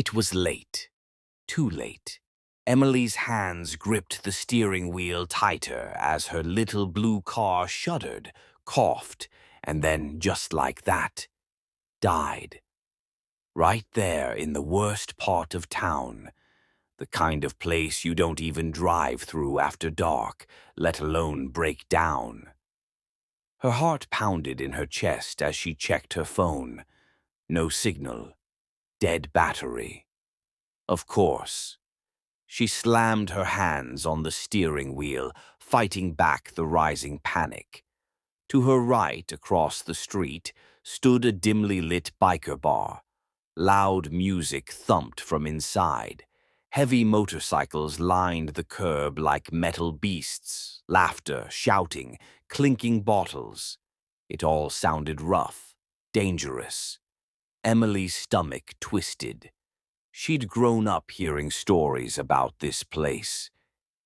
It was late. Too late. Emily's hands gripped the steering wheel tighter as her little blue car shuddered, coughed, and then, just like that, died. Right there in the worst part of town. The kind of place you don't even drive through after dark, let alone break down. Her heart pounded in her chest as she checked her phone. No signal. Dead battery. Of course. She slammed her hands on the steering wheel, fighting back the rising panic. To her right, across the street, stood a dimly lit biker bar. Loud music thumped from inside. Heavy motorcycles lined the curb like metal beasts, laughter, shouting, clinking bottles. It all sounded rough, dangerous. Emily's stomach twisted. She'd grown up hearing stories about this place.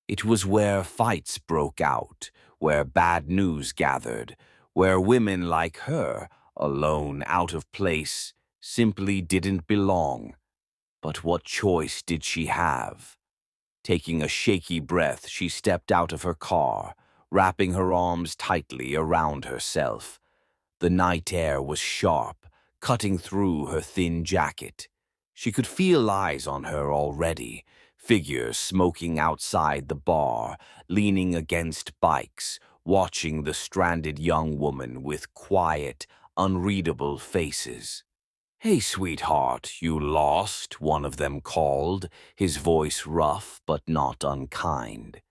It was where fights broke out, where bad news gathered, where women like her, alone, out of place, simply didn't belong. But what choice did she have? Taking a shaky breath, she stepped out of her car, wrapping her arms tightly around herself. The night air was sharp, cutting through her thin jacket. She could feel eyes on her already, figures smoking outside the bar, leaning against bikes, watching the stranded young woman with quiet, unreadable faces. "Hey, sweetheart, you lost," one of them called, his voice rough but not unkind.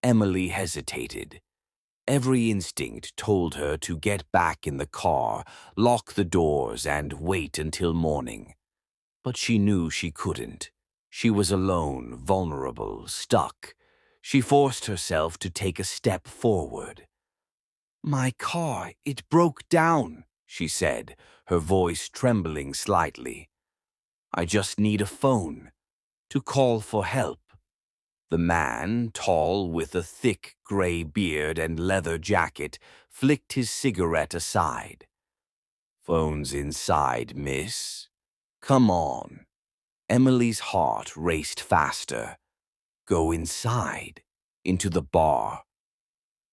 Emily hesitated. Every instinct told her to get back in the car, lock the doors, and wait until morning. But she knew she couldn't. She was alone, vulnerable, stuck. She forced herself to take a step forward. "My car, it broke down," she said, her voice trembling slightly. "I just need a phone to call for help." The man, tall with a thick gray beard and leather jacket, flicked his cigarette aside. "Phone's inside, miss. Come on." Emily's heart raced faster. Go inside, into the bar.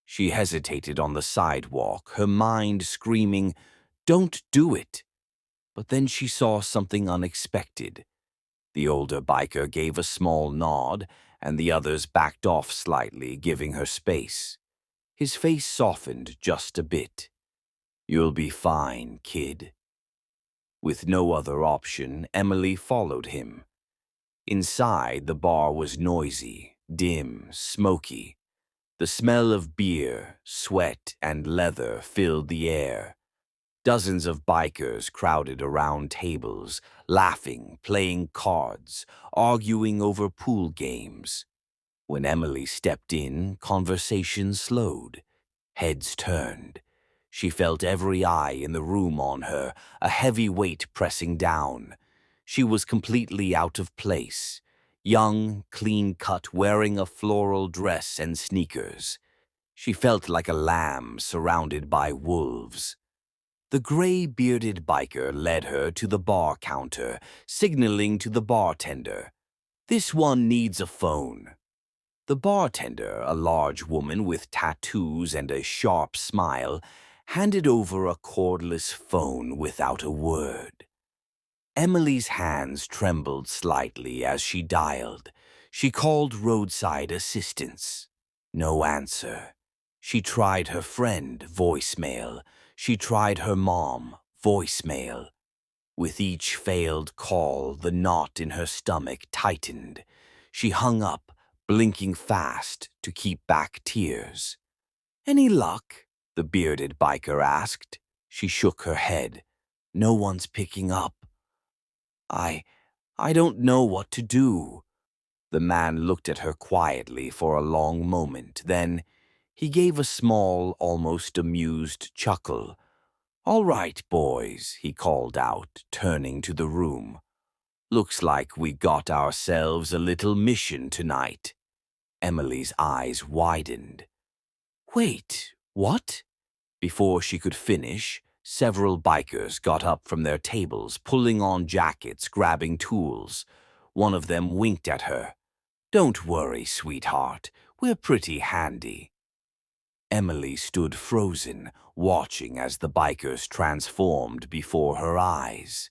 She hesitated on the sidewalk, her mind screaming, "Don't do it." But then she saw something unexpected. The older biker gave a small nod, and the others backed off slightly, giving her space. His face softened just a bit. "You'll be fine, kid." With no other option, Emily followed him. Inside, the bar was noisy, dim, smoky. The smell of beer, sweat, and leather filled the air. Dozens of bikers crowded around tables, laughing, playing cards, arguing over pool games. When Emily stepped in, conversation slowed. Heads turned. She felt every eye in the room on her, a heavy weight pressing down. She was completely out of place. Young, clean-cut, wearing a floral dress and sneakers. She felt like a lamb surrounded by wolves. The gray-bearded biker led her to the bar counter, signaling to the bartender. "This one needs a phone." The bartender, a large woman with tattoos and a sharp smile, handed over a cordless phone without a word. Emily's hands trembled slightly as she dialed. She called roadside assistance. No answer. She tried her friend, voicemail. She tried her mom, voicemail. With each failed call, the knot in her stomach tightened. She hung up, blinking fast to keep back tears. "Any luck?" the bearded biker asked. She shook her head. "No one's picking up." I don't know what to do." The man looked at her quietly for a long moment. Then he gave a small, almost amused chuckle. "All right, boys," he called out, turning to the room. "Looks like we got ourselves a little mission tonight." Emily's eyes widened. "Wait, what?" Before she could finish, Several bikers got up from their tables, pulling on jackets, grabbing tools. One of them winked at her. "Don't worry, sweetheart. We're pretty handy." Emily stood frozen, watching as the bikers transformed before her eyes.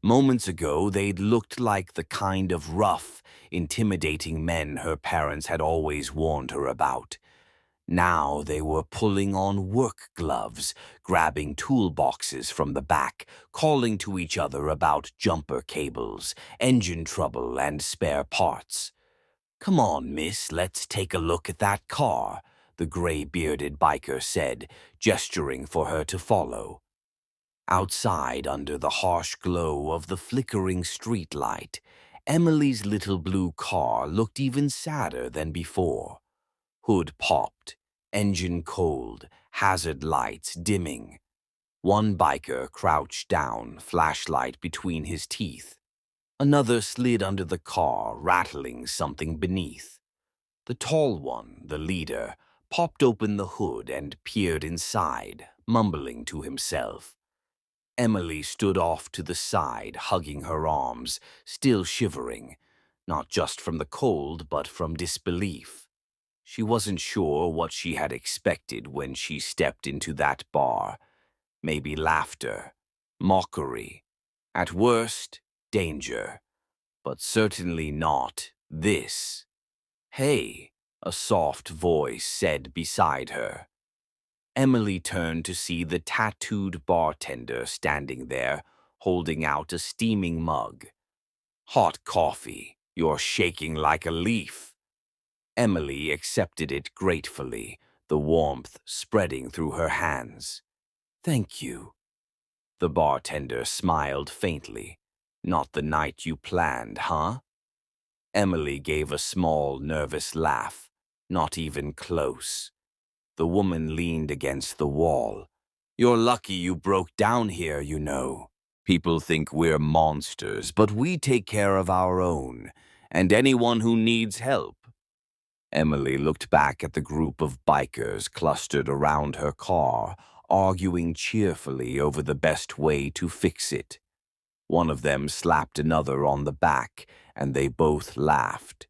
Moments ago, they'd looked like the kind of rough, intimidating men her parents had always warned her about. Now they were pulling on work gloves, grabbing toolboxes from the back, calling to each other about jumper cables, engine trouble, and spare parts. "Come on, miss, let's take a look at that car," the gray-bearded biker said, gesturing for her to follow. Outside, under the harsh glow of the flickering streetlight, Emily's little blue car looked even sadder than before. Hood popped, engine cold, hazard lights dimming. One biker crouched down, flashlight between his teeth. Another slid under the car, rattling something beneath. The tall one, the leader, popped open the hood and peered inside, mumbling to himself. Emily stood off to the side, hugging her arms, still shivering, not just from the cold, but from disbelief. She wasn't sure what she had expected when she stepped into that bar. Maybe laughter, mockery, at worst, danger, but certainly not this. "Hey," a soft voice said beside her. Emily turned to see the tattooed bartender standing there, holding out a steaming mug. "Hot coffee. You're shaking like a leaf." Emily accepted it gratefully, the warmth spreading through her hands. "Thank you." The bartender smiled faintly. "Not the night you planned, huh?" Emily gave a small, nervous laugh. "Not even close." The woman leaned against the wall. "You're lucky you broke down here, you know. People think we're monsters, but we take care of our own, and anyone who needs help." Emily looked back at the group of bikers clustered around her car, arguing cheerfully over the best way to fix it. One of them slapped another on the back, and they both laughed.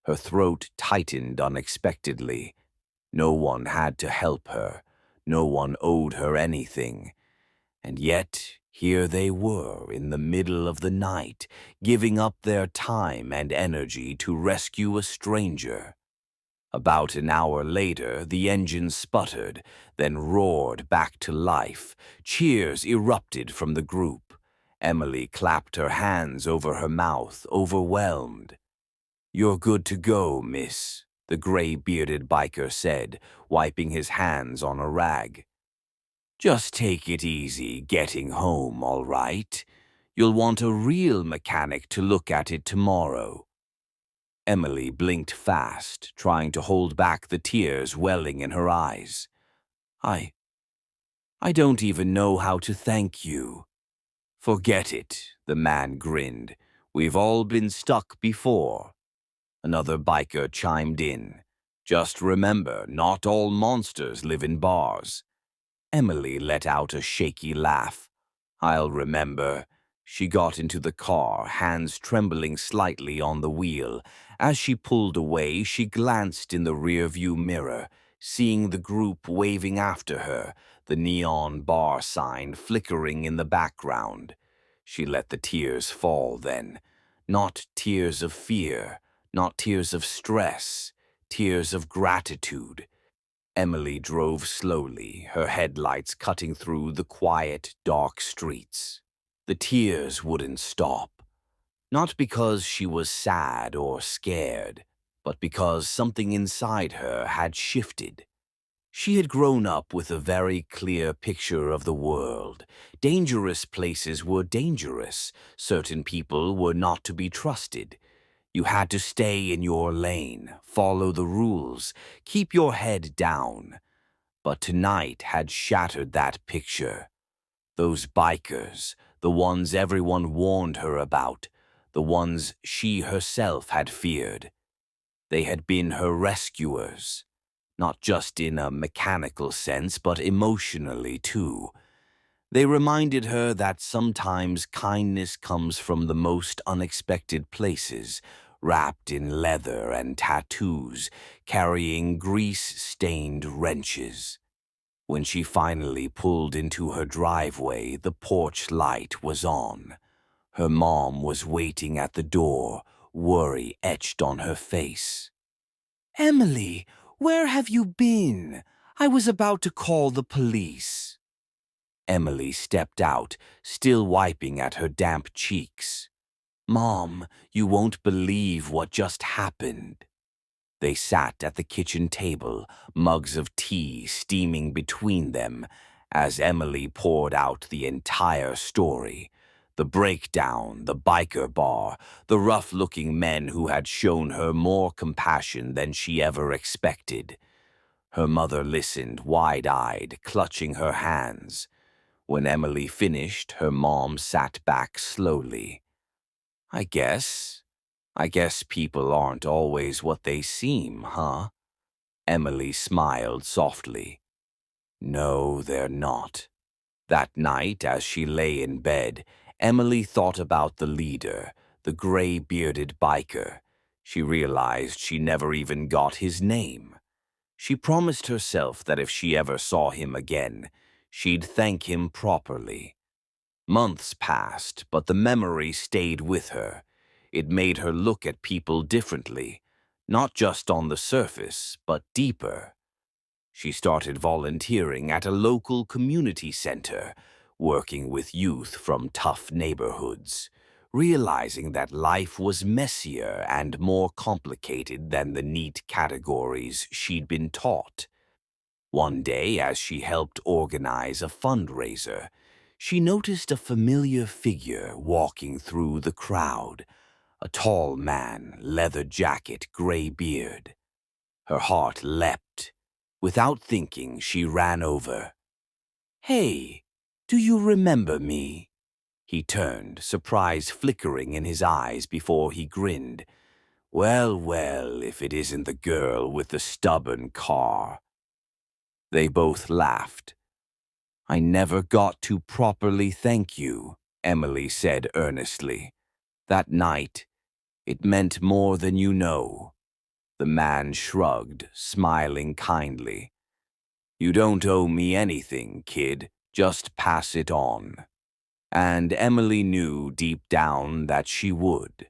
Her throat tightened unexpectedly. No one had to help her. No one owed her anything. And yet, here they were in the middle of the night, giving up their time and energy to rescue a stranger. About an hour later, the engine sputtered, then roared back to life. Cheers erupted from the group. Emily clapped her hands over her mouth, overwhelmed. "You're good to go, miss," the gray-bearded biker said, wiping his hands on a rag. "Just take it easy getting home, all right? You'll want a real mechanic to look at it tomorrow." Emily blinked fast, trying to hold back the tears welling in her eyes. I don't even know how to thank you." "Forget it," the man grinned. "We've all been stuck before." Another biker chimed in. "Just remember, not all monsters live in bars." Emily let out a shaky laugh. "I'll remember." She got into the car, hands trembling slightly on the wheel. As she pulled away, she glanced in the rearview mirror, seeing the group waving after her, the neon bar sign flickering in the background. She let the tears fall then. Not tears of fear, not tears of stress, tears of gratitude. Emily drove slowly, her headlights cutting through the quiet, dark streets. The tears wouldn't stop. Not because she was sad or scared, but because something inside her had shifted. She had grown up with a very clear picture of the world. Dangerous places were dangerous. Certain people were not to be trusted. You had to stay in your lane, follow the rules, keep your head down. But tonight had shattered that picture. Those bikers, the ones everyone warned her about, the ones she herself had feared. They had been her rescuers, not just in a mechanical sense, but emotionally too. They reminded her that sometimes kindness comes from the most unexpected places, wrapped in leather and tattoos, carrying grease-stained wrenches. When she finally pulled into her driveway, the porch light was on. Her mom was waiting at the door, worry etched on her face. "Emily, where have you been? I was about to call the police." Emily stepped out, still wiping at her damp cheeks. "Mom, you won't believe what just happened." They sat at the kitchen table, mugs of tea steaming between them, as Emily poured out the entire story. The breakdown, the biker bar, the rough-looking men who had shown her more compassion than she ever expected. Her mother listened, wide-eyed, clutching her hands. When Emily finished, her mom sat back slowly. I guess people aren't always what they seem, huh?" Emily smiled softly. "No, they're not." That night, as she lay in bed, Emily thought about the leader, the gray-bearded biker. She realized she never even got his name. She promised herself that if she ever saw him again, she'd thank him properly. Months passed, but the memory stayed with her. It made her look at people differently, not just on the surface, but deeper. She started volunteering at a local community center, working with youth from tough neighborhoods, realizing that life was messier and more complicated than the neat categories she'd been taught. One day, as she helped organize a fundraiser, she noticed a familiar figure walking through the crowd, a tall man, leather jacket, gray beard. Her heart leapt. Without thinking, she ran over. "Hey, do you remember me?" He turned, surprise flickering in his eyes before he grinned. "Well, well, if it isn't the girl with the stubborn car." They both laughed. "I never got to properly thank you," Emily said earnestly. "That night, it meant more than you know." The man shrugged, smiling kindly. "You don't owe me anything, kid. Just pass it on." And Emily knew deep down that she would.